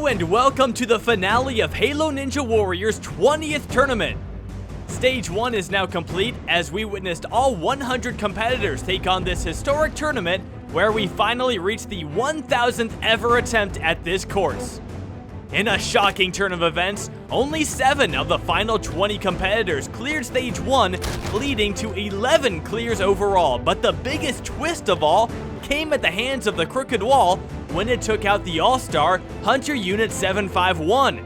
Hello and welcome to the finale of Halo Ninja Warrior's 20th tournament. Stage 1 is now complete as we witnessed all 100 competitors take on this historic tournament where we finally reached the 1000th ever attempt at this course. In a shocking turn of events, only 7 of the final 20 competitors cleared Stage 1, leading to 11 clears overall, but the biggest twist of all came at the hands of the Crooked Wall when it took out the All-Star Hunter Unit 751.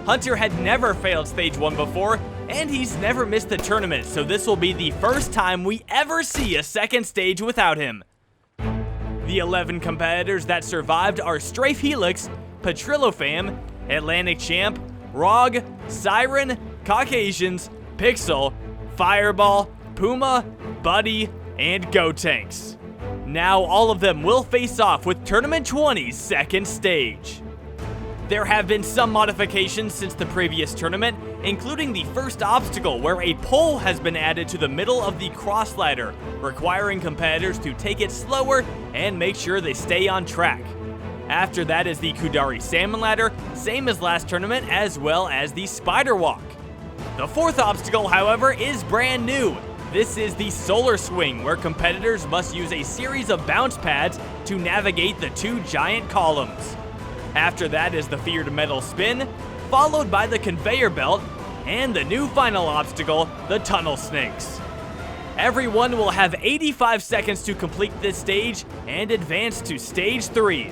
Hunter had never failed Stage 1 before, and he's never missed the tournament, so this will be the first time we ever see a second stage without him. The 11 competitors that survived are Strafe Helix, PixelProjects, Atlantic Champ, ROG, Cirin, Caucasians, Pixel, Fireball, Puma, Buddy, and Gotenks. Now all of them will face off with Tournament 20's second stage. There have been some modifications since the previous tournament, including the first obstacle where a pole has been added to the middle of the cross ladder, requiring competitors to take it slower and make sure they stay on track. After that is the Kudari Salmon Ladder, same as last tournament, as well as the Spider Walk. The fourth obstacle, however, is brand new. This is the Solar Swing, where competitors must use a series of bounce pads to navigate the 2 giant columns. After that is the Feared Metal Spin, followed by the Conveyor Belt, and the new final obstacle, the Tunnel Snakes. Everyone will have 85 seconds to complete this stage and advance to Stage 3.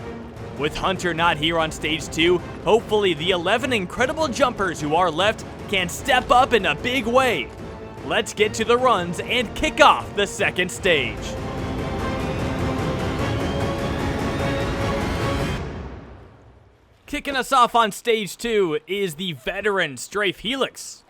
With Hunter not here on Stage 2, hopefully the 11 incredible jumpers who are left can step up in a big way. Let's get to the runs and kick off the second stage. Kicking us off on Stage 2 is the veteran Strafe Helix.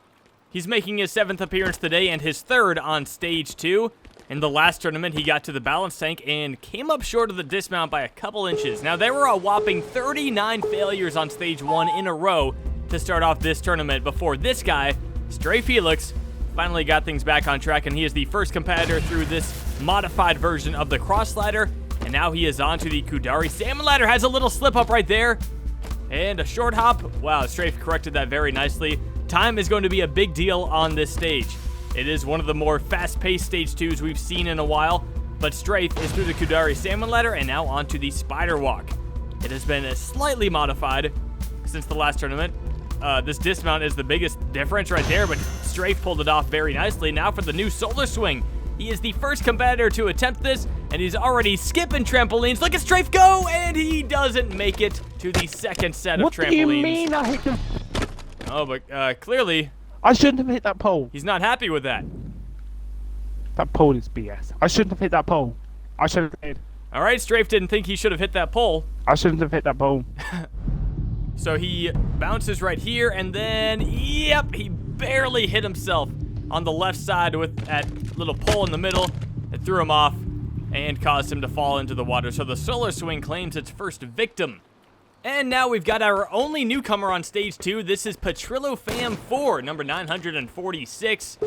He's making his 7th appearance today and his 3rd on Stage 2. In the last tournament, he got to the balance tank and came up short of the dismount by a couple inches. Now, there were a whopping 39 failures on Stage 1 in a row to start off this tournament before this guy, Strafe Helix, finally got things back on track, and he is the first competitor through this modified version of the cross ladder. And now he is on to the Kudari Salmon Ladder. Has a little slip up right there. And a short hop. Wow, Strafe corrected that very nicely. Time is going to be a big deal on this stage. It is one of the more fast-paced Stage 2s we've seen in a while, but Strafe is through the Kudari Salmon Ladder and now onto the Spider Walk. It has been slightly modified since the last tournament. This dismount is the biggest difference right there, but Strafe pulled it off very nicely. Now for the new Solar Swing. He is the first competitor to attempt this, and he's already skipping trampolines. Look at Strafe go, and he doesn't make it to the second set of trampolines. What do you mean I hit the... Oh, but clearly... I shouldn't have hit that pole. He's not happy with that. That pole is BS. I shouldn't have hit that pole. I should have hit. All right, Strafe didn't think he should have hit that pole. I shouldn't have hit that pole. So he bounces right here, and then, yep, he barely hit himself on the left side with that little pole in the middle. It threw him off and caused him to fall into the water. So the Solar Swing claims its first victim. And now we've got our only newcomer on Stage 2. This is PixelProjects 4, number 946.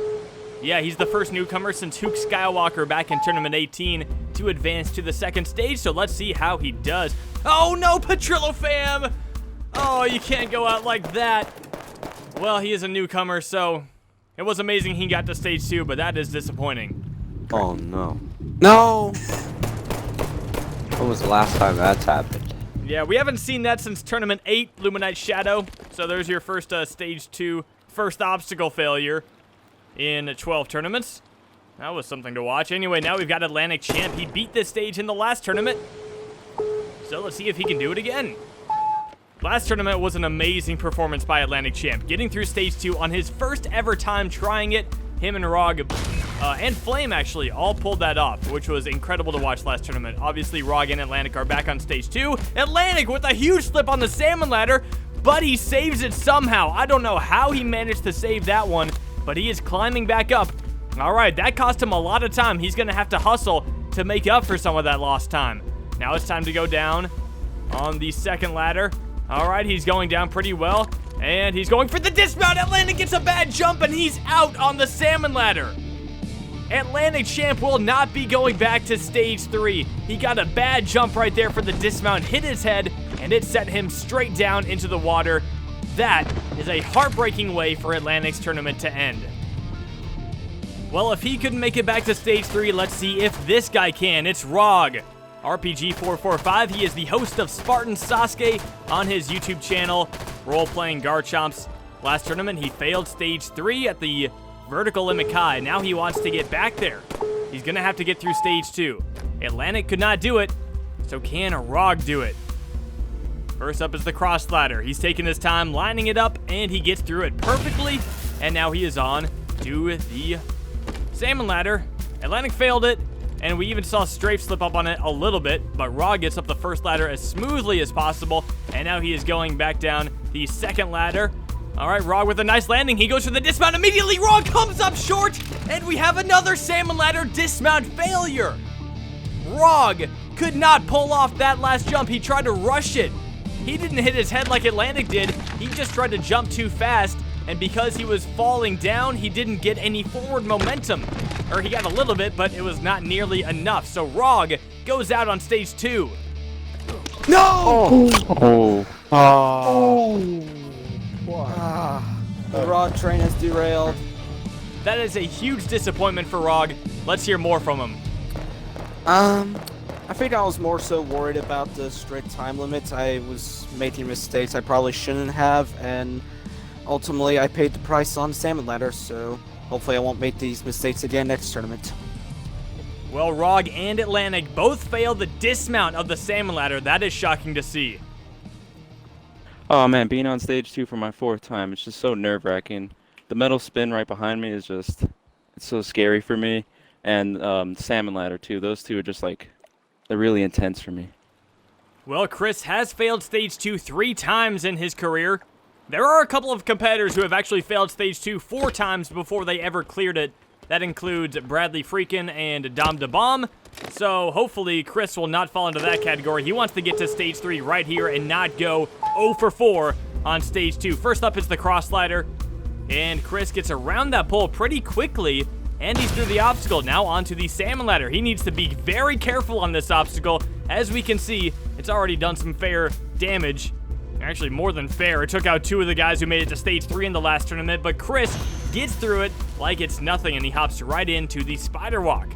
Yeah, he's the first newcomer since Luke Skywalker back in Tournament 18 to advance to the second stage. So let's see how he does. Oh no, PixelProjects! Oh, you can't go out like that. Well, he is a newcomer, so it was amazing he got to Stage 2, but that is disappointing. Oh no. No! When was the last time that's happened? Yeah, we haven't seen that since Tournament 8, Luminite Shadow. So there's your first Stage 2, first obstacle failure in 12 tournaments. That was something to watch. Anyway, now we've got Atlantic Champ. He beat this stage in the last tournament. So let's see if he can do it again. Last tournament was an amazing performance by Atlantic Champ. Getting through Stage 2 on his first ever time trying it. Him and ROG and Flame actually all pulled that off, which was incredible to watch last tournament. Obviously, ROG and Atlantic are back on Stage 2. Atlantic with a huge slip on the Salmon Ladder, but he saves it somehow. I don't know how he managed to save that one, but he is climbing back up. All right, that cost him a lot of time. He's going to have to hustle to make up for some of that lost time. Now it's time to go down on the second ladder. All right, he's going down pretty well. And he's going for the dismount. Atlantic gets a bad jump, and he's out on the Salmon Ladder. Atlantic Champ will not be going back to Stage 3. He got a bad jump right there for the dismount, hit his head, and it sent him straight down into the water. That is a heartbreaking way for Atlantic's tournament to end. Well, if he couldn't make it back to stage 3, let's see if this guy can. It's Rog. RPG445, he is the host of Spartan Sasuke on his YouTube channel, role-playing Garchomps. Last tournament, he failed stage 3 at the vertical limit Kai. Now he wants to get back there. He's gonna have to get through stage 2. Atlantic could not do it, so can Rog do it? First up is the cross ladder. He's taking his time lining it up, and he gets through it perfectly. And now he is on to the salmon ladder. Atlantic failed it, and we even saw Strafe slip up on it a little bit, but Rog gets up the first ladder as smoothly as possible, and now he is going back down the second ladder. All right, Rog with a nice landing. He goes for the dismount immediately. Rog comes up short, and we have another salmon ladder dismount failure. Rog could not pull off that last jump. He tried to rush it. He didn't hit his head like Atlantic did. He just tried to jump too fast, and because he was falling down, he didn't get any forward momentum. Or he got a little bit, but it was not nearly enough. So Rog goes out on stage 2. No! The Rog train has derailed. That is a huge disappointment for Rog. Let's hear more from him. I think I was more so worried about the strict time limits. I was making mistakes I probably shouldn't have, and ultimately I paid the price on salmon ladder, so hopefully I won't make these mistakes again next tournament. Well, Rog and Atlantic both failed the dismount of the salmon ladder. That is shocking to see. Oh man, being on stage 2 for my 4th time, it's just so nerve-wracking. The metal spin right behind me is just, it's so scary for me. And salmon ladder too, those two are just like, they're really intense for me. Well, Chris has failed stage 2 3 times in his career. There are a couple of competitors who have actually failed stage 2 4 times before they ever cleared it. That includes Bradley Freakin and Dom DeBomb. So hopefully Chris will not fall into that category. He wants to get to stage 3 right here and not go 0 for 4 on stage 2. First up is the cross slider. And Chris gets around that pole pretty quickly. And he's through the obstacle. Now onto the salmon ladder. He needs to be very careful on this obstacle. As we can see, it's already done some fair damage. Actually, more than fair. It took out 2 of the guys who made it to stage 3 in the last tournament, but Chris gets through it like it's nothing, and he hops right into the spider walk.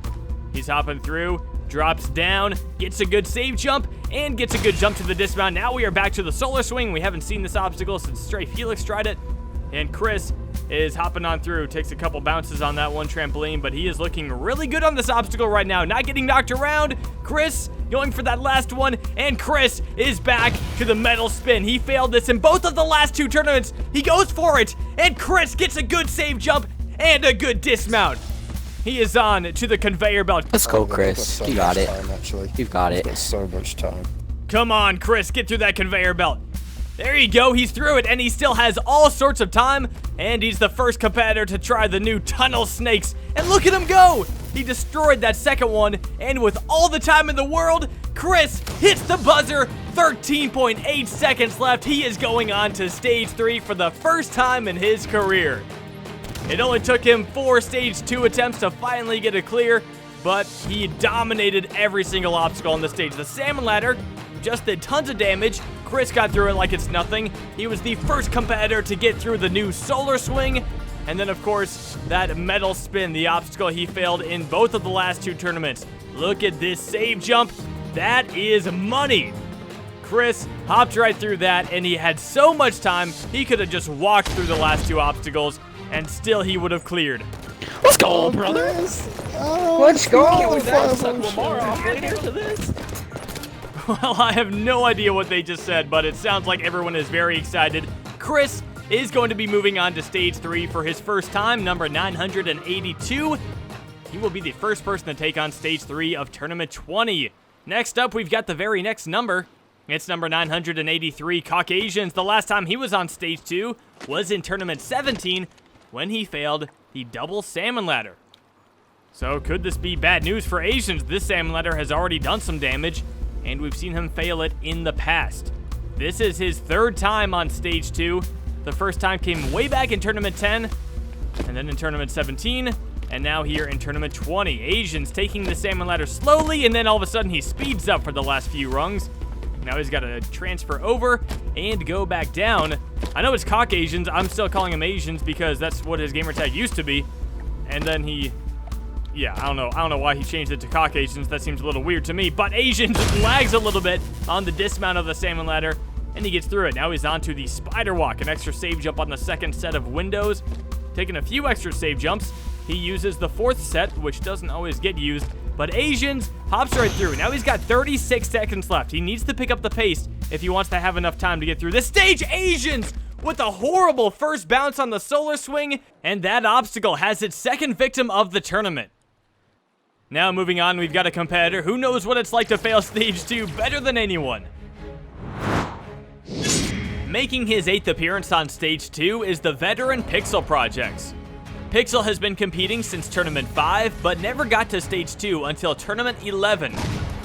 He's hopping through, drops down, gets a good save jump, and gets a good jump to the dismount. Now we are back to the solar swing. We haven't seen this obstacle since Strafe Helix tried it, and Chris is hopping on through, takes a couple bounces on that one trampoline, but he is looking really good on this obstacle right now, not getting knocked around. Chris going for that last one, and Chris is back to the metal spin. He failed this in both of the last 2 tournaments. He goes for it, and Chris gets a good save jump and a good dismount. He is on to the conveyor belt. Let's go, Chris. You got it. You've got it. There's so much time. Come on, Chris, get through that conveyor belt. There you go, he's through it, and he still has all sorts of time, and he's the first competitor to try the new tunnel snakes, and look at him go! He destroyed that second one, and with all the time in the world, Chris hits the buzzer, 13.8 seconds left. He is going on to stage 3 for the first time in his career. It only took him 4 stage 2 attempts to finally get it clear, but he dominated every single obstacle on the stage. The salmon ladder just did tons of damage. Chris got through it like it's nothing. He was the first competitor to get through the new solar swing. And then, of course, that metal spin, the obstacle he failed in both of the last 2 tournaments. Look at this save jump. That is money. Chris hopped right through that, and he had so much time, he could have just walked through the last 2 obstacles, and still he would have cleared. Let's go, brother! Let's go! Can we not suck Lamar off later to this? Well, I have no idea what they just said, but it sounds like everyone is very excited. Chris is going to be moving on to stage 3 for his first time, number 982. He will be the first person to take on stage 3 of Tournament 20. Next up, we've got the very next number. It's number 983, Caucasians. The last time he was on stage 2 was in Tournament 17 when he failed the double salmon ladder. So could this be bad news for Asians? This salmon ladder has already done some damage, and we've seen him fail it in the past. This is his 3rd time on stage 2. The first time came way back in Tournament 10, and then in Tournament 17, and now here in Tournament 20. Asians taking the salmon ladder slowly, and then all of a sudden he speeds up for the last few rungs. Now he's got to transfer over and go back down. I know it's Caucasians. I'm still calling them Asians because that's what his gamertag used to be. And then yeah, I don't know why he changed it to Caucasians. That seems a little weird to me. But Asians lags a little bit on the dismount of the salmon ladder, and he gets through it. Now he's on to the spider walk, an extra save jump on the second set of windows. Taking a few extra save jumps. He uses the fourth set, which doesn't always get used. But Asians hops right through. Now he's got 36 seconds left. He needs to pick up the pace if he wants to have enough time to get through this stage. Asians with a horrible first bounce on the solar swing, and that obstacle has its second victim of the tournament. Now moving on, we've got a competitor who knows what it's like to fail stage 2 better than anyone. Making his 8th appearance on stage 2 is the veteran PixelProjects. Pixel has been competing since Tournament 5, but never got to Stage 2 until Tournament 11.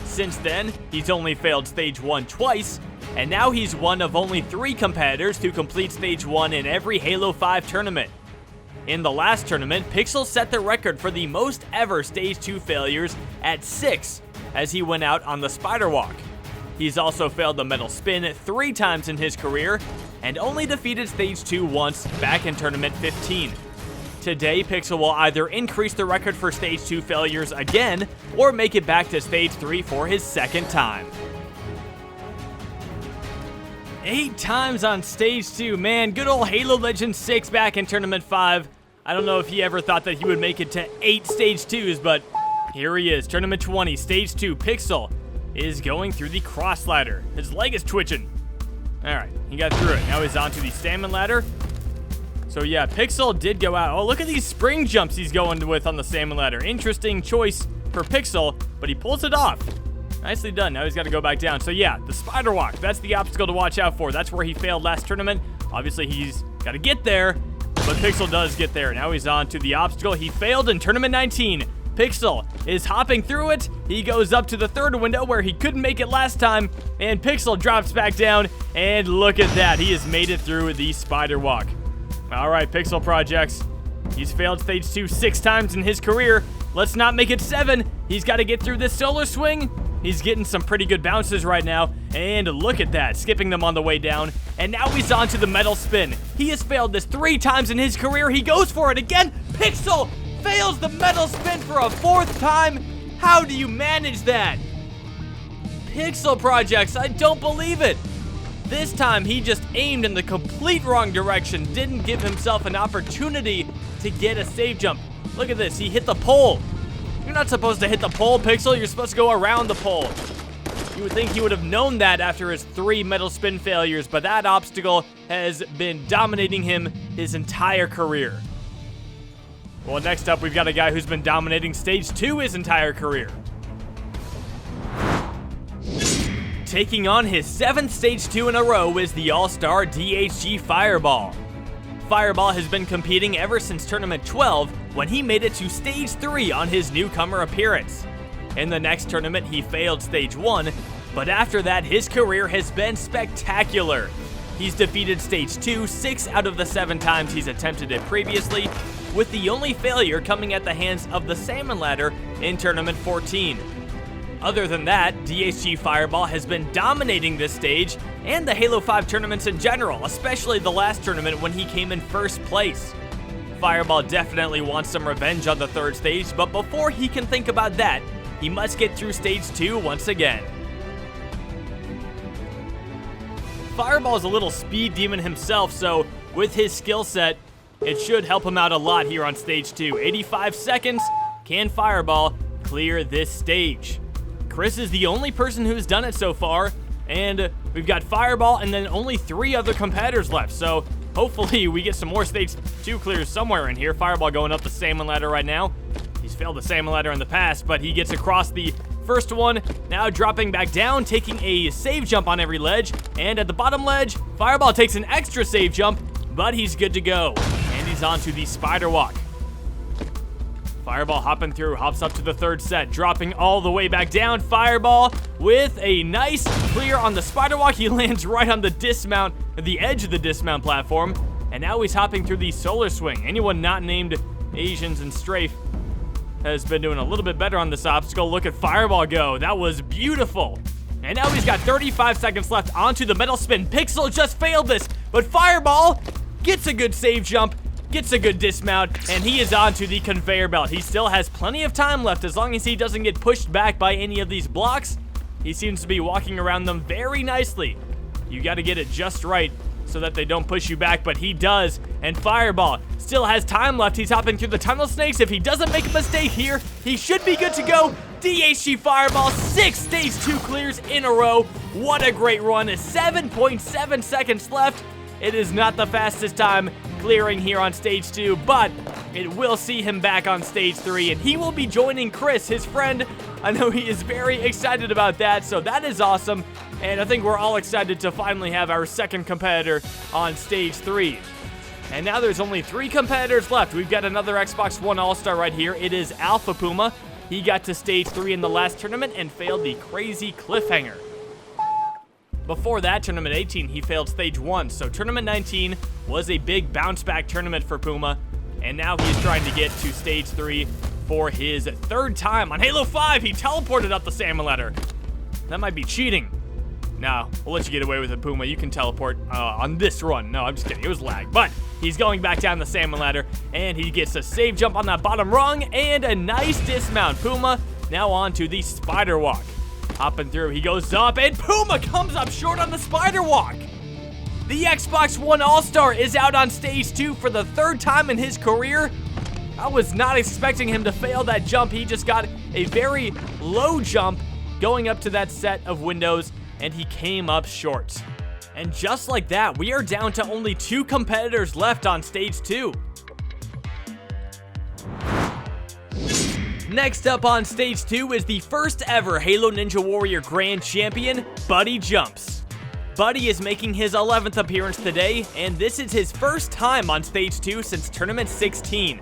Since then, he's only failed Stage 1 twice, and now he's one of only 3 competitors to complete Stage 1 in every Halo 5 tournament. In the last tournament, Pixel set the record for the most ever Stage 2 failures at 6, as he went out on the spider walk. He's also failed the metal spin 3 times in his career, and only defeated Stage 2 once back in Tournament 15. Today, Pixel will either increase the record for Stage 2 failures again, or make it back to Stage 3 for his second time. 8 times on Stage 2, man, good old Halo Legends 6 back in Tournament 5. I don't know if he ever thought that he would make it to 8 Stage 2s, but here he is, Tournament 20, Stage 2, Pixel is going through the cross ladder. His leg is twitching. Alright, he got through it. Now he's onto the salmon ladder. So yeah, Pixel did go out. Oh, look at these spring jumps he's going with on the salmon ladder. Interesting choice for Pixel, but he pulls it off. Nicely done. Now he's got to go back down. So yeah, the spider walk, that's the obstacle to watch out for. That's where he failed last tournament. Obviously, he's got to get there, but Pixel does get there. Now he's on to the obstacle he failed in Tournament 19. Pixel is hopping through it. He goes up to the third window where he couldn't make it last time, and Pixel drops back down, and look at that. He has made it through the spider walk. All right, PixelProjects. He's failed Stage 2 6 times in his career. Let's not make it 7. He's got to get through this solar swing. He's getting some pretty good bounces right now. And look at that, skipping them on the way down. And now he's on to the metal spin. He has failed this 3 times in his career. He goes for it again. Pixel fails the metal spin for a 4th time. How do you manage that? PixelProjects, I don't believe it. This time, he just aimed in the complete wrong direction, didn't give himself an opportunity to get a save jump. Look at this, he hit the pole. You're not supposed to hit the pole, Pixel, you're supposed to go around the pole. You would think he would have known that after his 3 metal spin failures, but that obstacle has been dominating him his entire career. Well, next up, we've got a guy who's been dominating Stage 2 his entire career. Taking on his 7th Stage 2 in a row is the all-star DHG Fireball. Fireball has been competing ever since Tournament 12, when he made it to Stage 3 on his newcomer appearance. In the next tournament, he failed Stage 1, but after that, his career has been spectacular. He's defeated Stage 2 6 out of the 7 times he's attempted it previously, with the only failure coming at the hands of the salmon ladder in Tournament 14. Other than that, DHG Fireball has been dominating this stage and the Halo 5 tournaments in general, especially the last tournament when he came in first place. Fireball definitely wants some revenge on the 3rd stage, but before he can think about that, he must get through Stage 2 once again. Fireball's a little speed demon himself, so with his skill set, it should help him out a lot here on Stage 2. 85 seconds, can Fireball clear this stage? Chris is the only person who's done it so far, and we've got Fireball and then only 3 other competitors left, so hopefully we get some more Stage 2 clears somewhere in here. Fireball going up the salmon ladder right now. He's failed the salmon ladder in the past, but he gets across the first one, now dropping back down, taking a save jump on every ledge, and at the bottom ledge, Fireball takes an extra save jump, but he's good to go, and he's onto the spider walk. Fireball hopping through, hops up to the 3rd set, dropping all the way back down. Fireball with a nice clear on the spider walk. He lands right on the dismount, the edge of the dismount platform, and now he's hopping through the solar swing. Anyone not named Asians and Strafe has been doing a little bit better on this obstacle. Look at Fireball go. That was beautiful. And now he's got 35 seconds left onto the metal spin. Pixel just failed this, but Fireball gets a good save jump, gets a good dismount, and he is onto the conveyor belt. He still has plenty of time left as long as he doesn't get pushed back by any of these blocks. He seems to be walking around them very nicely. You got to get it just right so that they don't push you back, but he does. And Fireball still has time left. He's hopping through the tunnel snakes. If he doesn't make a mistake here, he should be good to go. DHG Fireball, 6 stage 2 clears in a row. What a great run. 7.7 seconds left. It is not the fastest time clearing here on stage 2, but it will see him back on stage 3, and he will be joining Chris, his friend. I know he is very excited about that, so that is awesome. And I think we're all excited to finally have our second competitor on stage 3. And now there's only 3 competitors left. We've got another Xbox One All-Star right here. It is XxAlfaPuma. He got to stage 3 in the last tournament and failed the crazy cliffhanger. Before that, Tournament 18, he failed stage 1. So Tournament 19 was a big bounce-back tournament for Puma. And now he's trying to get to stage 3 for his 3rd time. On Halo 5, he teleported up the salmon ladder. That might be cheating. No, we'll let you get away with it, Puma. You can teleport on this run. No, I'm just kidding. It was lag. But he's going back down the salmon ladder, and he gets a save jump on that bottom rung and a nice dismount. Puma now on to the spider walk. Hopping through, he goes up, and Puma comes up short on the spider walk. The Xbox One All-Star is out on stage 2 for the 3rd time in his career. I was not expecting him to fail that jump. He just got a very low jump going up to that set of windows, and he came up short. And just like that, we are down to only 2 competitors left on stage 2. Next up on stage 2 is the first ever Halo Ninja Warrior Grand Champion, Buddy Jumps. Buddy is making his 11th appearance today, and this is his first time on stage 2 since Tournament 16.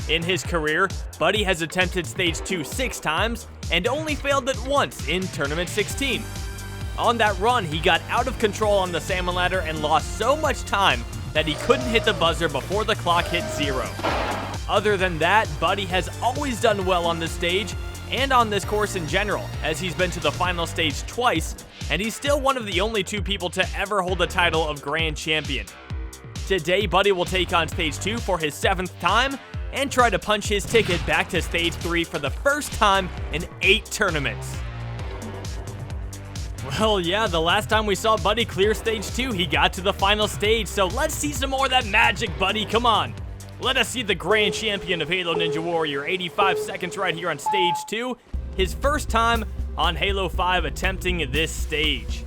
In his career, Buddy has attempted stage 2 6 times and only failed it once in Tournament 16. On that run, he got out of control on the salmon ladder and lost so much time that he couldn't hit the buzzer before the clock hit 0. Other than that, Buddy has always done well on this stage and on this course in general, as he's been to the final stage twice, and he's still one of the only 2 people to ever hold the title of Grand Champion. Today, Buddy will take on stage 2 for his 7th time and try to punch his ticket back to stage 3 for the first time in 8 tournaments. Well, yeah, the last time we saw Buddy clear stage 2, he got to the final stage, so let's see some more of that magic, Buddy. Come on. Let us see the Grand Champion of Halo Ninja Warrior. 85 seconds right here on stage 2. His first time on Halo 5 attempting this stage.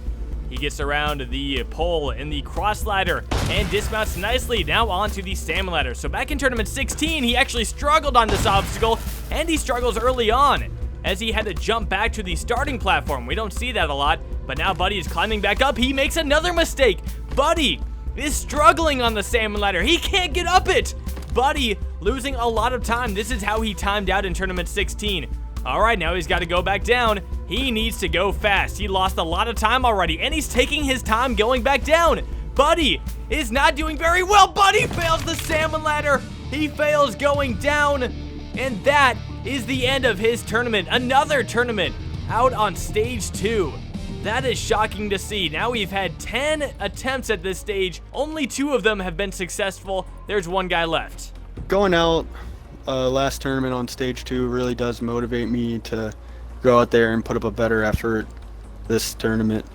He gets around the pole in the cross ladder and dismounts nicely now onto the salmon ladder. So back in Tournament 16, he actually struggled on this obstacle, and he struggles early on as he had to jump back to the starting platform. We don't see that a lot, but now Buddy is climbing back up. He makes another mistake. Buddy is struggling on the salmon ladder. He can't get up it. Buddy losing a lot of time. This is how he timed out in Tournament 16. All right, now he's got to go back down. He needs to go fast. He lost a lot of time already, and he's taking his time going back down. Buddy is not doing very well. Buddy fails the salmon ladder. He fails going down, and that is the end of his tournament. Another tournament out on stage 2. That is shocking to see. Now we've had 10 attempts at this stage. Only 2 of them have been successful. There's 1 guy left. Going out last tournament on stage 2 really does motivate me to go out there and put up a better effort this tournament.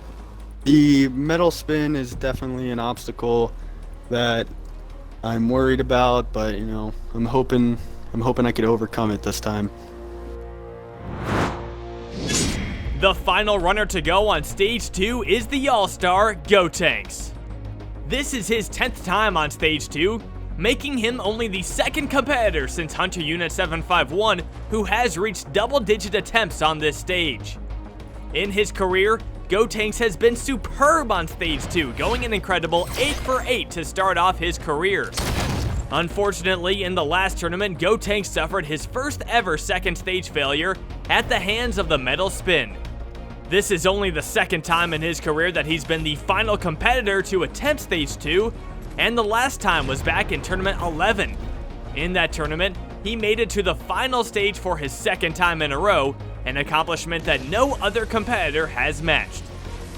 The metal spin is definitely an obstacle that I'm worried about, but you know, I'm hoping I could overcome it this time. The final runner to go on stage 2 is the All-Star, Gotenks. This is his 10th time on stage 2, making him only the 2nd competitor since Hunter Unit 751 who has reached double-digit attempts on this stage. In his career, Gotenks has been superb on stage 2, going an incredible 8 for 8 to start off his career. Unfortunately, in the last tournament, Gotenks suffered his first ever second stage failure at the hands of the metal spin. This is only the 2nd time in his career that he's been the final competitor to attempt stage 2, and the last time was back in Tournament 11. In that tournament, he made it to the final stage for his 2nd time in a row, an accomplishment that no other competitor has matched.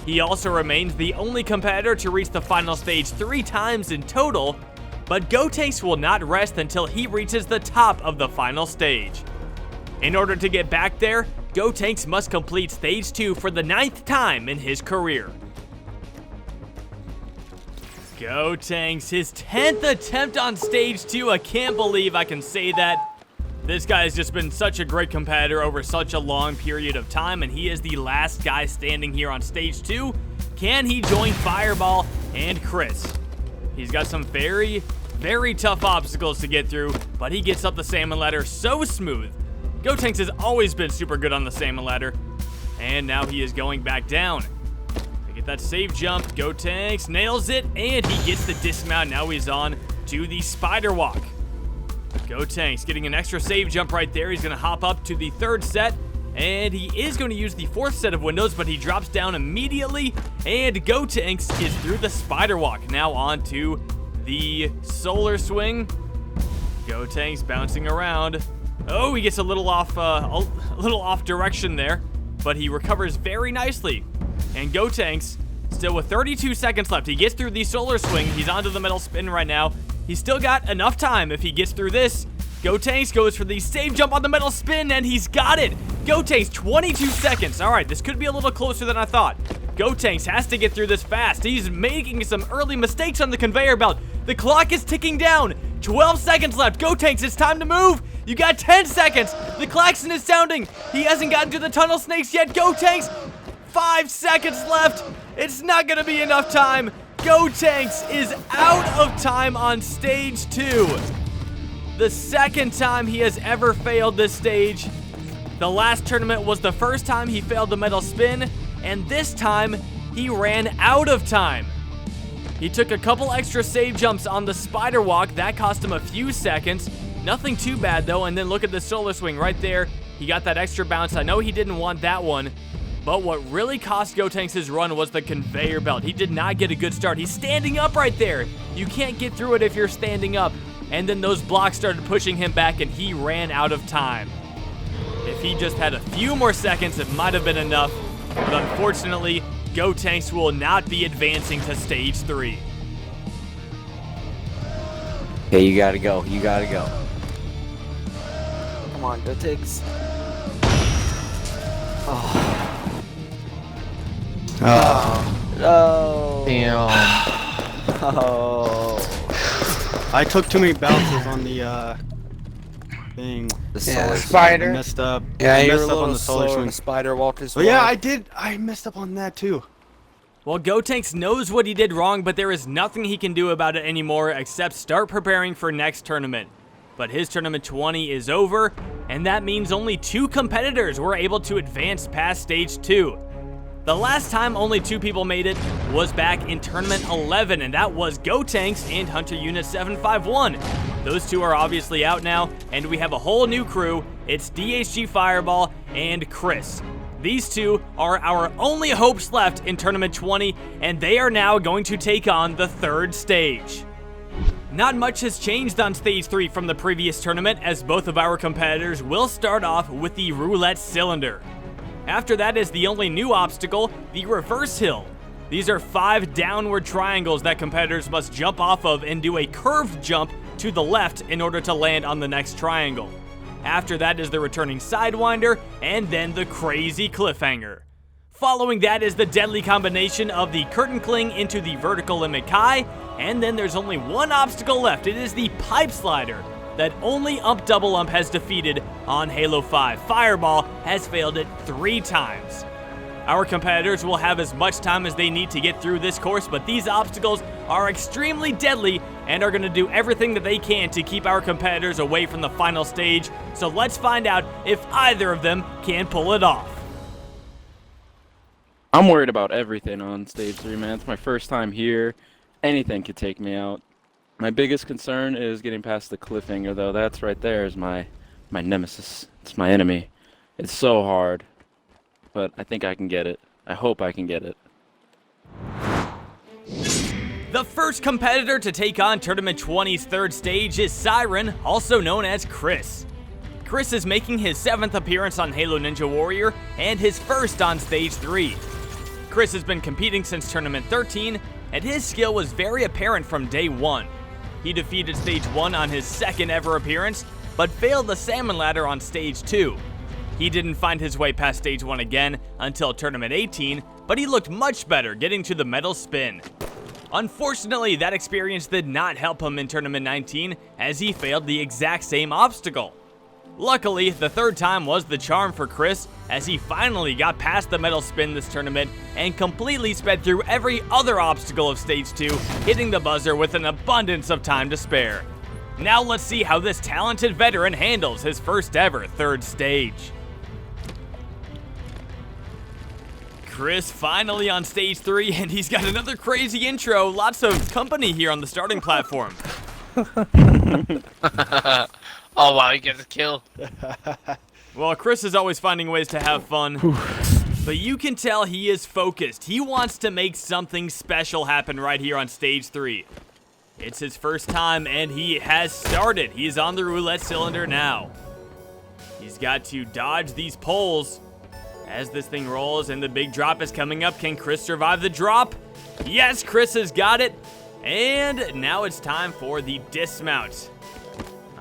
He also remains the only competitor to reach the final stage 3 times in total, but Gotenks will not rest until he reaches the top of the final stage. In order to get back there, Gotenks must complete stage 2 for the 9th time in his career. Gotenks, his 10th attempt on stage 2. I can't believe I can say that. This guy has just been such a great competitor over such a long period of time, and he is the last guy standing here on stage 2. Can he join Fireball and Chris? He's got some very, very tough obstacles to get through, but he gets up the salmon ladder so smooth. Gotenks has always been super good on the salmon ladder, and now he is going back down. To get that safe jump, Gotenks nails it, and he gets the dismount. Now he's on to the spider walk. Gotenks getting an extra save jump right there. He's going to hop up to the 3rd set, and he is going to use the 4th set of windows, but he drops down immediately, and Gotenks is through the spider walk. Now on to the solar swing. Gotenks bouncing around. Oh, he gets a little off direction there, but he recovers very nicely. And Gotenks, still with 32 seconds left, he gets through the solar swing. He's onto the metal spin right now. He's still got enough time if he gets through this. Gotenks goes for the save jump on the metal spin, and he's got it. Gotenks, 22 seconds. All right, this could be a little closer than I thought. Gotenks has to get through this fast. He's making some early mistakes on the conveyor belt. The clock is ticking down. 12 seconds left. Gotenks, it's time to move. You got 10 seconds. The klaxon is sounding. He hasn't gotten to the tunnel snakes yet. Gotenks, 5 seconds left. It's not going to be enough time. Gotenks is out of time on stage 2. The 2nd time he has ever failed this stage. The last tournament was the first time he failed the metal spin, and this time he ran out of time. He took a couple extra save jumps on the spider walk. That cost him a few seconds. Nothing too bad though, and then look at the solar swing right there. He got that extra bounce. I know he didn't want that one, but what really cost Gotenks his run was the conveyor belt. He did not get a good start. He's standing up right there. You can't get through it if you're standing up. And then those blocks started pushing him back, and he ran out of time. If he just had a few more seconds, it might have been enough. But unfortunately, Gotenks will not be advancing to stage 3. Okay, you gotta go. You gotta go. Come on, Gotenks. No. Damn. Oh. I took too many bounces on the thing. The Yeah, solar spider. I messed up. Yeah, I you're messed a up on little the solar slower swing. on the spider walk as But well. yeah, I did. I messed up on that too. Well, Gotenks knows what he did wrong, but there is nothing he can do about it anymore except start preparing for next tournament. But his tournament 20 is over, and that means only 2 competitors were able to advance past stage 2. The last time only 2 people made it was back in tournament 11, and that was Gotenks and Hunter Unit 751. Those 2 are obviously out now, and we have a whole new crew. It's DHG Fireball and Chris. These 2 are our only hopes left in tournament 20, and they are now going to take on the 3rd stage. Not much has changed on stage 3 from the previous tournament, as both of our competitors will start off with the roulette cylinder. After that is the only new obstacle, the reverse hill. These are 5 downward triangles that competitors must jump off of and do a curved jump to the left in order to land on the next triangle. After that is the returning sidewinder, and then the crazy cliffhanger. Following that is the deadly combination of the curtain cling into the vertical limit Kai, and then there's only one obstacle left. It is the pipe slider that only Ump Double Ump has defeated on Halo 5. Fireball has failed it 3 times. Our competitors will have as much time as they need to get through this course, but these obstacles are extremely deadly and are going to do everything that they can to keep our competitors away from the final stage. So let's find out if either of them can pull it off. I'm worried about everything on stage 3, man. It's my first time here. Anything could take me out. My biggest concern is getting past the cliffhanger, though. That's right there is my nemesis. It's my enemy. It's so hard. But I think I can get it. I hope I can get it. The first competitor to take on Tournament 20's 3rd stage is Cirin, also known as Chris. Chris is making his 7th appearance on Halo Ninja Warrior and his first on Stage 3. Chris has been competing since Tournament 13, and his skill was very apparent from day 1. He defeated Stage 1 on his 2nd ever appearance, but failed the Salmon Ladder on Stage 2. He didn't find his way past Stage 1 again until Tournament 18, but he looked much better getting to the metal spin. Unfortunately, that experience did not help him in Tournament 19 as he failed the exact same obstacle. Luckily, the 3rd time was the charm for Chris as he finally got past the metal spin this tournament and completely sped through every other obstacle of Stage 2, hitting the buzzer with an abundance of time to spare. Now let's see how this talented veteran handles his first ever 3rd stage. Chris finally on Stage 3, and he's got another crazy intro. Lots of company here on the starting platform. Oh wow, he gets a kill. Well, Chris is always finding ways to have fun, but you can tell he is focused. He wants to make something special happen right here on Stage 3. It's his first time, and he has started. He is on the roulette cylinder now. He's got to dodge these poles as this thing rolls, and the big drop is coming up. Can Chris survive the drop? Yes, Chris has got it. And now it's time for the dismount.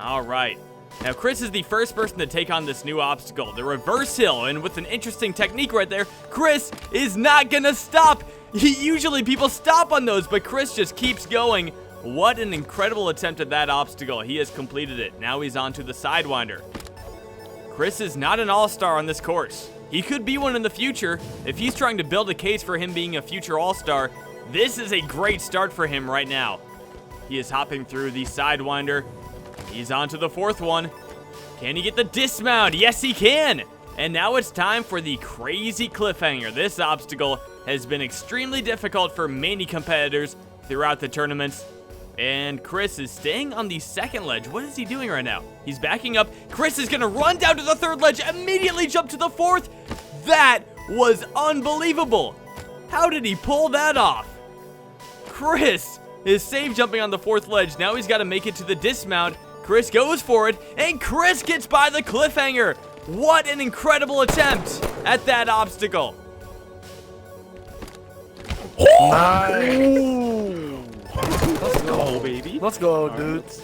All right. Now, Chris is the first person to take on this new obstacle, the reverse hill, and with an interesting technique right there, Chris is not gonna stop. Usually people stop on those, but Chris just keeps going. What an incredible attempt at that obstacle. He has completed it. Now he's on to the Sidewinder. Chris is not an all-star on this course. He could be one in the future. If he's trying to build a case for him being a future all-star, this is a great start for him right now. He is hopping through the Sidewinder. He's on to the 4th one. Can he get the dismount? Yes, he can. And now it's time for the crazy cliffhanger. This obstacle has been extremely difficult for many competitors throughout the tournaments. And Chris is staying on the 2nd ledge. What is he doing right now? He's backing up. Chris is going to run down to the 3rd ledge, immediately jump to the 4th. That was unbelievable. How did he pull that off? Chris is safe jumping on the 4th ledge. Now he's got to make it to the dismount. Chris goes for it, and Chris gets by the cliffhanger. What an incredible attempt at that obstacle. Nice. Let's go, baby. Let's go, dudes.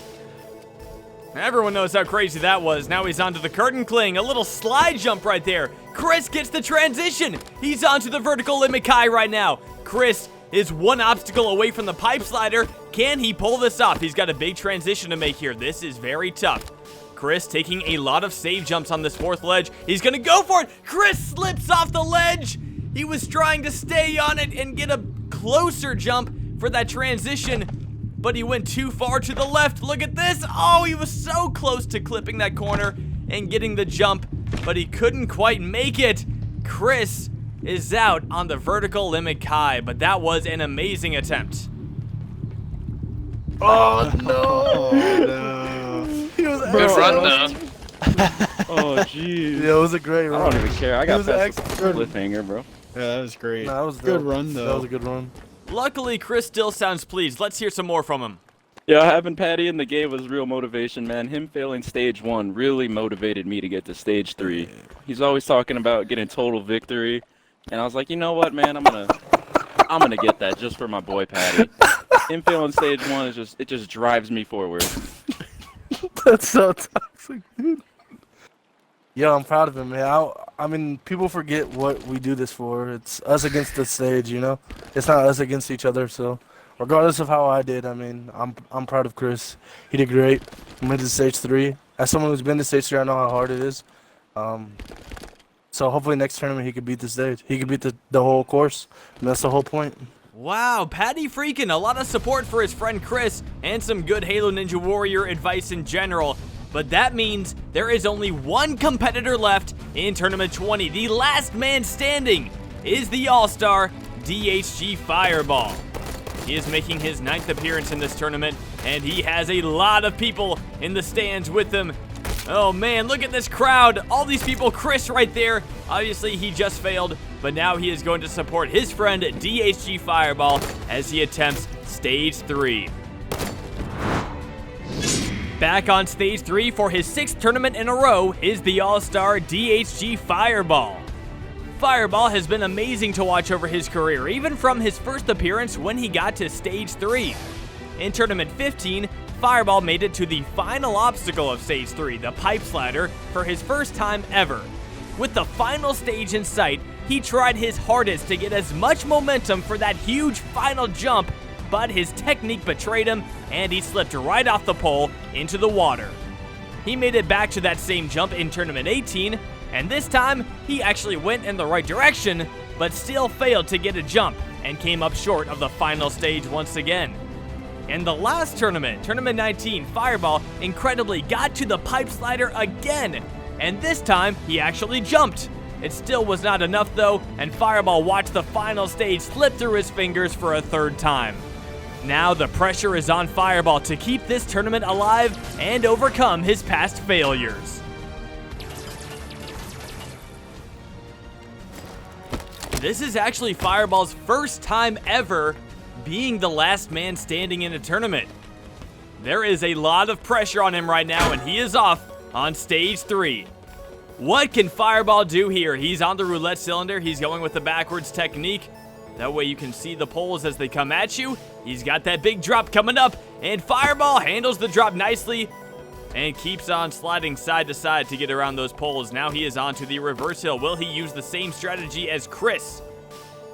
Everyone knows how crazy that was. Now he's onto the curtain cling. A little slide jump right there. Chris gets the transition. He's onto the vertical limit Kai right now. Chris is one obstacle away from the pipe slider. Can he pull this off? He's got a big transition to make here. This is very tough. Chris taking a lot of save jumps on this 4th ledge. He's gonna go for it. Chris slips off the ledge. He was trying to stay on it and get a closer jump for that transition, but he went too far to the left. Look at this. Oh, he was so close to clipping that corner and getting the jump, but he couldn't quite make it. Chris is out on the vertical limit Kai, but that was an amazing attempt. Oh no! Oh, no. He was Good run though. Oh, jeez. Yeah, it was a great I run. don't even care. I got was past the excellent. cliffhanger, bro. Yeah, that was great. Nah, that was Good dope. run, though. That was a good run. Luckily, Chris still sounds pleased. Let's hear some more from him. Yeah, having Patty in the game was real motivation, man. Him failing Stage 1 really motivated me to get to Stage 3. He's always talking about getting total victory, and I was like, you know what, man, I'm gonna get that just for my boy Patty. Him failing Stage 1 is just drives me forward. That's so toxic, dude. Yeah, I'm proud of him, man. I mean, people forget what we do this for. It's us against the stage, you know? It's not us against each other, so regardless of how I did, I mean, I'm proud of Chris. He did great. He went to Stage 3. As someone who's been to Stage 3, I know how hard it is. So hopefully next tournament he could beat the stage. He could beat the whole course, and that's the whole point. Wow, Patty freaking a lot of support for his friend Chris and some good Halo Ninja Warrior advice in general. But that means there is only one competitor left in Tournament 20. The last man standing is the All-Star DHG Fireball. He is making his 9th appearance in this tournament, and he has a lot of people in the stands with him. Oh man, look at this crowd. All these people. Chris right there. Obviously, he just failed, but now he is going to support his friend DHG Fireball as he attempts Stage 3. Back on stage 3 for his 6th tournament in a row is the all-star DHG Fireball. Fireball has been amazing to watch over his career, even from his first appearance when he got to stage 3. In tournament 15, Fireball made it to the final obstacle of stage 3, the pipe slider, for his first time ever. With the final stage in sight, he tried his hardest to get as much momentum for that huge final jump, but his technique betrayed him and he slipped right off the pole into the water. He made it back to that same jump in tournament 18, and this time he actually went in the right direction, but still failed to get a jump and came up short of the final stage once again. In the last tournament, tournament 19, Fireball incredibly got to the pipe slider again, and this time he actually jumped. It still was not enough though, and Fireball watched the final stage slip through his fingers for a 3rd time. Now the pressure is on Fireball to keep this tournament alive and overcome his past failures. This is actually Fireball's first time ever being the last man standing in a tournament. There is a lot of pressure on him right now, and he is off on stage 3. What can Fireball do here? He's on the roulette cylinder. He's going with the backwards technique. That way you can see the poles as they come at you. He's got that big drop coming up, and Fireball handles the drop nicely and keeps on sliding side to side to get around those poles. Now he is on to the reverse hill. Will he use the same strategy as Chris?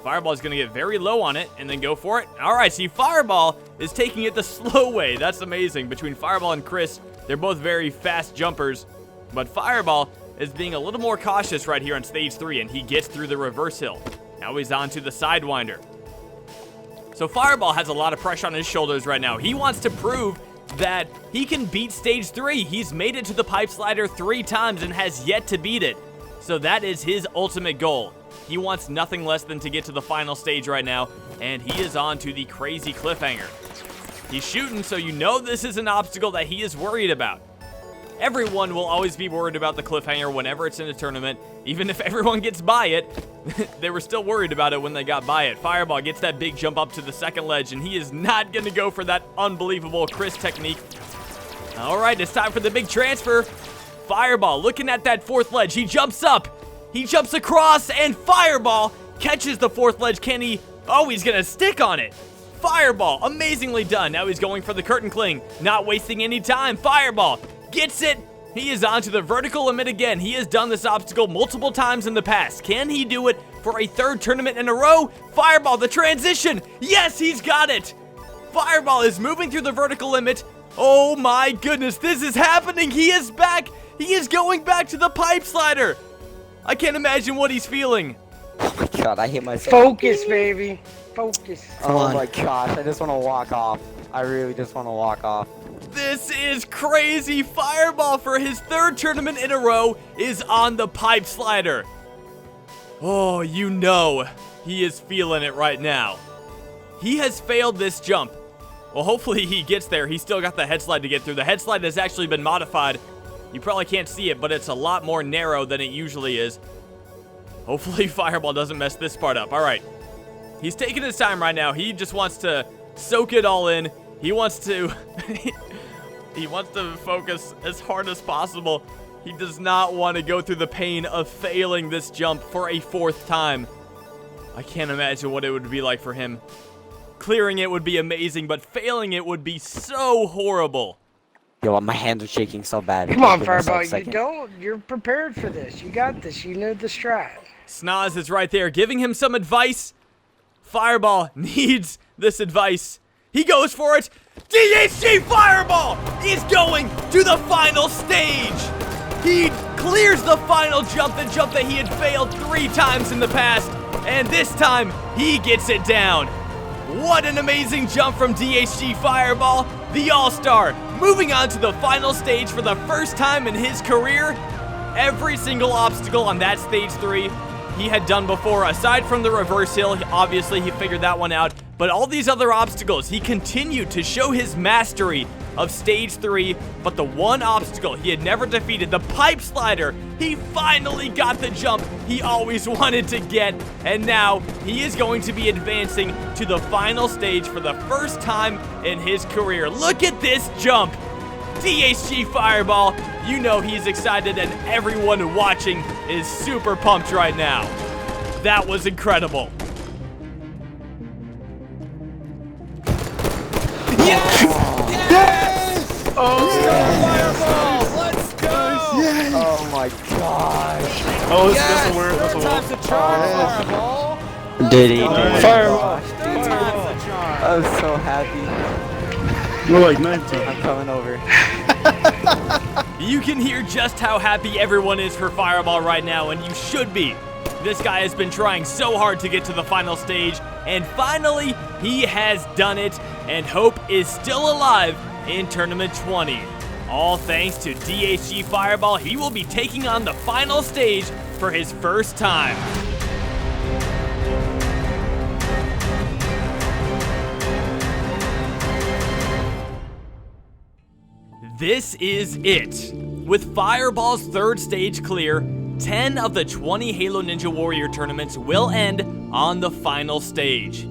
Fireball is going to get very low on it and then go for it. All right, see, Fireball is taking it the slow way. That's amazing. Between Fireball and Chris, they're both very fast jumpers, but Fireball is being a little more cautious right here on stage 3, and he gets through the reverse hill. Now he's on to the Sidewinder. So Fireball has a lot of pressure on his shoulders right now. He wants to prove that he can beat stage 3. He's made it to the pipe slider 3 times and has yet to beat it. So that is his ultimate goal. He wants nothing less than to get to the final stage right now, and he is on to the crazy cliffhanger. He's shooting, so you know this is an obstacle that he is worried about. Everyone will always be worried about the cliffhanger whenever it's in a tournament. Even if everyone gets by it, they were still worried about it when they got by it. Fireball gets that big jump up to the second ledge, and he is not going to go for that unbelievable Chris technique. All right, it's time for the big transfer. Fireball looking at that 4th ledge. He jumps up. He jumps across, and Fireball catches the 4th ledge. Can he? Oh, he's going to stick on it. Fireball, amazingly done. Now he's going for the curtain cling, not wasting any time. Fireball gets it. He is on to the vertical limit again. He has done this obstacle multiple times in the past. Can he do it for a 3rd tournament in a row? Fireball, the transition. Yes, he's got it. Fireball is moving through the vertical limit. Oh my goodness, this is happening. He is back. He is going back to the pipe slider. I can't imagine what he's feeling. Oh my god, I hate myself. Focus, baby. Focus. Oh my gosh, I just want to walk off. I really just want to walk off. This is crazy. Fireball, for his 3rd tournament in a row, is on the pipe slider. Oh, you know he is feeling it right now. He has failed this jump. Well, hopefully he gets there. He's still got the head slide to get through. The head slide has actually been modified. You probably can't see it, but it's a lot more narrow than it usually is. Hopefully Fireball doesn't mess this part up. All right. He's taking his time right now. He just wants to soak it all in. He wants to he wants to focus as hard as possible. He does not want to go through the pain of failing this jump for a 4th time. I can't imagine what it would be like for him. Clearing it would be amazing, but failing it would be so horrible. Yo, my hands are shaking so bad. Come on, Fireball. You're prepared for this. You got this. You know the strat. Snaz is right there giving him some advice. Fireball needs this advice. He goes for it. DHG Fireball is going to the final stage. He clears the final jump, the jump that he had failed 3 times in the past. And this time, he gets it down. What an amazing jump from DHG Fireball, the All-Star, moving on to the final stage for the first time in his career. Every single obstacle on that stage 3 he had done before, aside from the reverse hill. Obviously, he figured that one out. But all these other obstacles, he continued to show his mastery of stage 3. But the one obstacle he had never defeated, the pipe slider, he finally got the jump he always wanted to get. And now he is going to be advancing to the final stage for the first time in his career. Look at this jump. DHG Fireball, you know he's excited and everyone watching is super pumped right now. That was incredible. Yes! Yes! Oh, Fireball! Let's go! yes! Oh my gosh. Oh, this Yes! will work. This Third will time's work. a charm, Fireball! Did he? Fireball. Third time's a charm. I'm so happy. You're like 19. I'm coming over. You can hear just how happy everyone is for Fireball right now, and you should be. This guy has been trying so hard to get to the final stage, and finally, he has done it, and hope is still alive in Tournament 20. All thanks to DHG Fireball, he will be taking on the final stage for his first time. This is it. With Fireball's third stage clear, 10 of the 20 Halo Ninja Warrior tournaments will end on the final stage.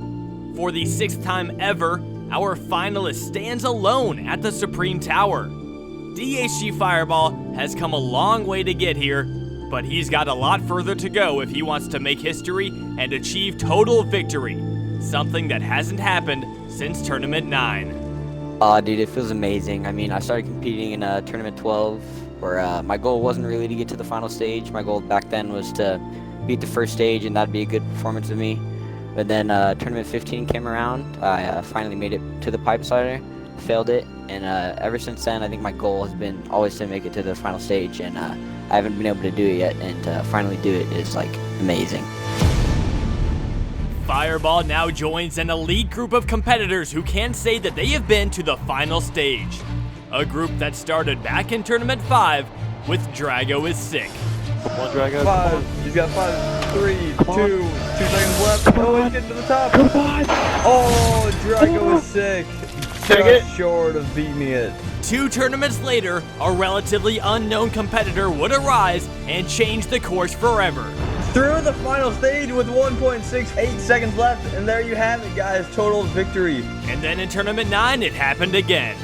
For the 6th time ever, our finalist stands alone at the Supreme Tower. DHG Fireball has come a long way to get here, but he's got a lot further to go if he wants to make history and achieve total victory, something that hasn't happened since Tournament 9. Dude, it feels amazing. I mean, I started competing in Tournament 12, where my goal wasn't really to get to the final stage. My goal back then was to beat the first stage, and that'd be a good performance of me. But then Tournament 15 came around. I finally made it to the pipe slider, failed it, and ever since then, I think my goal has been always to make it to the final stage, and I haven't been able to do it yet, and to finally do it is, like, amazing. Fireball now joins an elite group of competitors who can say that they have been to the final stage. A group that started back in Tournament 5 with Drago is Sick. Come on, Drago. 5. He's got 5, 3, 2 seconds left. Come Oh, on. he's getting to the top. Come on. Oh, Drago is sick. Take it. Just short of beating it. 2 tournaments later, a relatively unknown competitor would arise and change the course forever. Through the final stage with 1.68 seconds left, and there you have it, guys. Total victory. And then in Tournament 9, it happened again.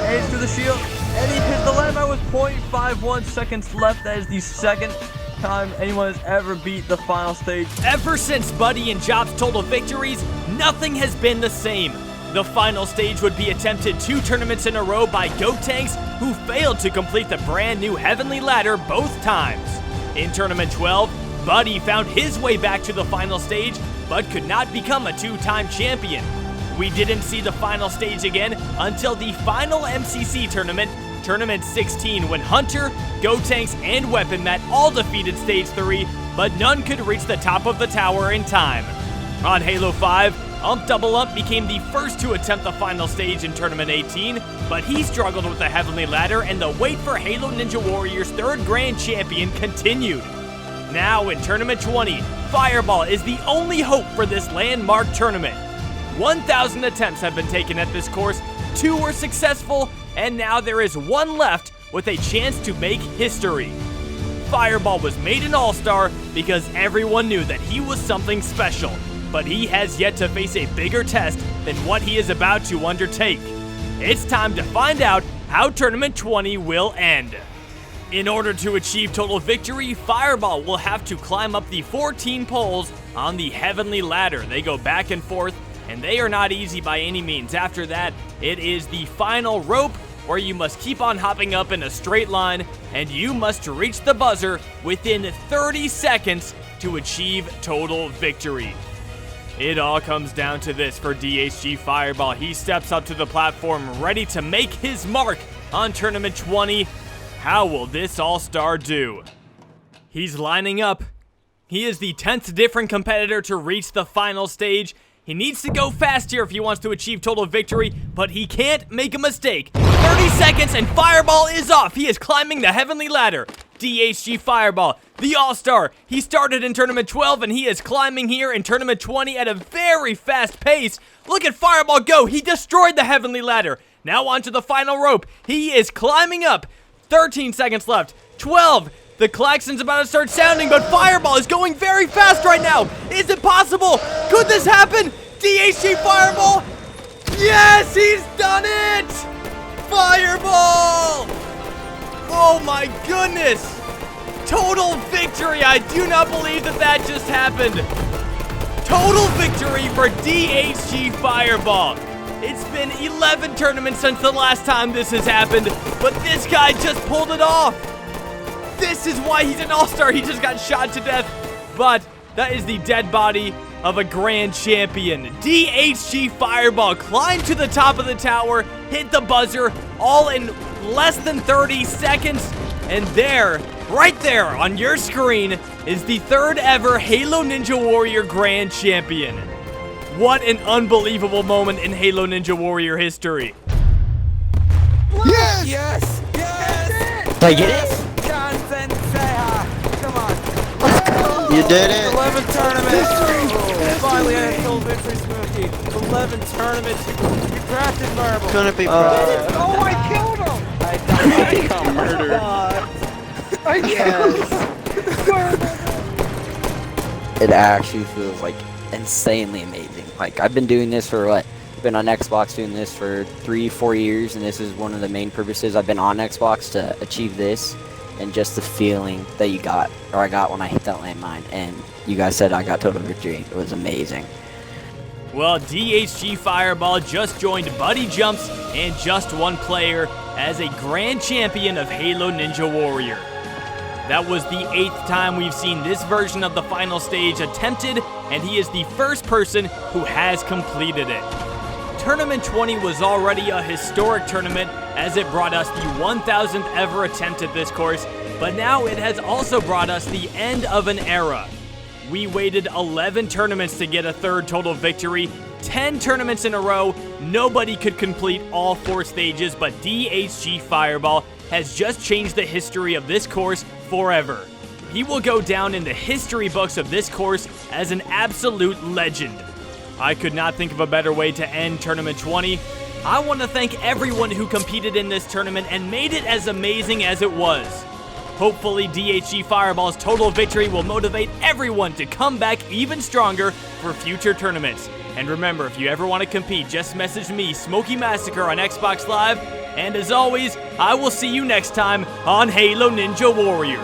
Ace to the shield, and he hit the landmine with 0.51 seconds left. That is the second time anyone has ever beat the final stage. Ever since Buddy and Job's total victories, nothing has been the same. The final stage would be attempted 2 tournaments in a row by Gotenks, who failed to complete the brand new Heavenly Ladder both times. In Tournament 12, Buddy found his way back to the final stage, but could not become a 2-time champion. We didn't see the final stage again until the final MCC tournament, Tournament 16, when Hunter, Gotenks, and Weapon Man all defeated Stage 3, but none could reach the top of the tower in time. On Halo 5, Double Ump became the first to attempt the final stage in Tournament 18, but he struggled with the Heavenly Ladder, and the wait for Halo Ninja Warrior's 3rd Grand Champion continued. Now in Tournament 20, Fireball is the only hope for this landmark tournament. 1,000 attempts have been taken at this course, 2 were successful, and now there is 1 left with a chance to make history. Fireball was made an all-star because everyone knew that he was something special, but he has yet to face a bigger test than what he is about to undertake. It's time to find out how Tournament 20 will end. In order to achieve total victory, Fireball will have to climb up the 14 poles on the Heavenly Ladder. They go back and forth, and they are not easy by any means. After that, it is the final rope, where you must keep on hopping up in a straight line, and you must reach the buzzer within 30 seconds to achieve total victory. It all comes down to this for DHG Fireball. He steps up to the platform, ready to make his mark on Tournament 20. How will this all-star do? He's lining up. He is the 10th different competitor to reach the final stage. He needs to go fast here if he wants to achieve total victory, but he can't make a mistake. 30 seconds and Fireball is off. He is climbing the Heavenly Ladder. DHG Fireball, the all-star. He started in Tournament 12 and he is climbing here in Tournament 20 at a very fast pace. Look at Fireball go. He destroyed the Heavenly Ladder. Now onto the final rope. He is climbing up. 13 seconds left. 12. The klaxon's about to start sounding, but Fireball is going very fast right now. Is it possible? Could this happen? DHG Fireball? Yes, he's done it! Fireball! Oh my goodness! Total victory! I do not believe that that just happened. Total victory for DHG Fireball. It's been 11 tournaments since the last time this has happened, but this guy just pulled it off. This is why he's an all-star. He just got shot to death, but that is the dead body of a grand champion. DHG Fireball climbed to the top of the tower, hit the buzzer, all in less than 30 seconds, and there, right there on your screen, is the third ever Halo Ninja Warrior Grand Champion. What an unbelievable moment in Halo Ninja Warrior history. Yes! Yes! Yes! Did I get it? Johnson, say hi. Come on. You did it. 11 tournaments. Finally, I had total victory, Smokey. 11 tournaments. You crafted marble. Couldn't be proud. Oh, I killed him! I got murdered. I killed him! It actually feels like insanely amazing. Like, I've been doing this for what? I've been on Xbox doing this for 3-4 years, and this is one of the main purposes I've been on Xbox to achieve this. And just the feeling that I got when I hit that landmine, and you guys said I got total victory. It was amazing. Well, DHG Fireball just joined Buddy Jumps and Just One Player as a grand champion of Halo Ninja Warrior. That was the 8th time we've seen this version of the final stage attempted, and he is the first person who has completed it. Tournament 20 was already a historic tournament as it brought us the 1,000th ever attempt at this course, but now it has also brought us the end of an era. We waited 11 tournaments to get a third total victory, 10 tournaments in a row. Nobody could complete all 4 stages, but DHG Fireball has just changed the history of this course forever. He will go down in the history books of this course as an absolute legend. I could not think of a better way to end Tournament 20. I want to thank everyone who competed in this tournament and made it as amazing as it was. Hopefully, DHG Fireball's total victory will motivate everyone to come back even stronger for future tournaments. And remember, if you ever want to compete, just message me, SMOKEY MASSACRE, on Xbox Live. And as always, I will see you next time on Halo Ninja Warrior.